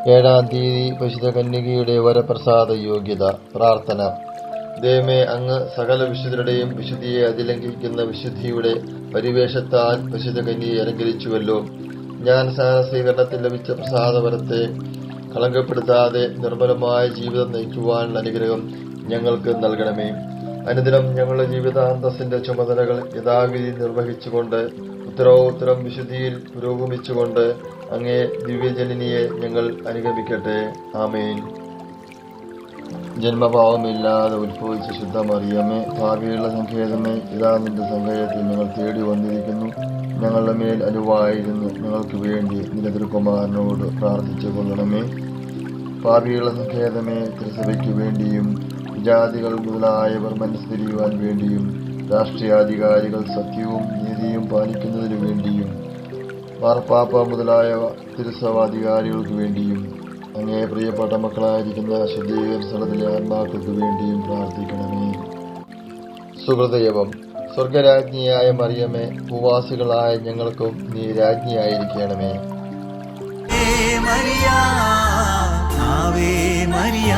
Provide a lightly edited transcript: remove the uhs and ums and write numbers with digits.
7-ാം തീയതി പരിശുദ്ധ കന്യകയുടെ വരപ്രസാദ യോഗ്യത. പ്രാർത്ഥന. ദൈവമേ, അങ്ങ് സകല വിശുദ്ധരുടെയും വിശുദ്ധിയെ അതിലംഘിക്കുന്ന വിശുദ്ധിയുടെ പരിവേഷത്താൽ പരിശുദ്ധ കന്യകയെ അലങ്കരിച്ചുവല്ലോ. ഞാൻ സ്നാന സ്വീകരണത്തിൽ ലഭിച്ച പ്രസാദവരത്തെ കളങ്കപ്പെടുത്താതെ നിർമ്മലമായ ജീവിതം നയിക്കുവാനുള്ള അനുഗ്രഹം ഞങ്ങൾക്ക് നൽകണമേ. അനുദിനം ഞങ്ങളുടെ ജീവിതാന്തസ്സിന്റെ ചുമതലകൾ യഥാവിധി നിർവഹിച്ചുകൊണ്ട് ഉത്തരോത്തരം വിശുദ്ധിയിൽ പുരോഗമിച്ചുകൊണ്ട് അങ്ങേ ദിവ്യജനനിയെ ഞങ്ങൾ അനുഗമിക്കട്ടെ. ആമേൻ. ജന്മഭാവമില്ലാതെ ഉത്ഭവിച്ച ശുദ്ധ മറിയമേ, പാപികളുടെ സങ്കേതമേ, ഇതാ നിന്റെ സങ്കേതത്തിൽ ഞങ്ങൾ തേടി വന്നിരിക്കുന്നു. ഞങ്ങളുടെ മേൽ അലുവായിരുന്നു ഞങ്ങൾക്ക് വേണ്ടി നിന്റെ തിരുക്കുമാരനോട് പ്രാർത്ഥിച്ചു കൊള്ളണമേ. പാപികളുടെ സങ്കേതമേ, തിരുസഭയ്ക്ക് വേണ്ടിയും വിജാതികൾ മുതലായവർ മനസ്സ് വേണ്ടിയും രാഷ്ട്രീയാധികാരികൾ സത്യവും നീതിയും പാലിക്കുന്നതിനു വേണ്ടിയും മാർപ്പാപ്പ മുതലായ തിരുസഭാധികാരികൾക്ക് വേണ്ടിയും അങ്ങേ പ്രിയപ്പെട്ട മക്കളായിരിക്കുന്ന ശുദ്ധീകരണ സ്ഥലത്തിലെ ആത്മാക്കൾക്ക് വേണ്ടിയും പ്രാർത്ഥിക്കണമേ. സുഹൃദയവം. സ്വർഗരാജ്ഞിയായ മറിയമേ, ഭൂവാസികളായ ഞങ്ങൾക്കും നീ രാജ്ഞിയായിരിക്കണമേ. Maria, Ave Maria.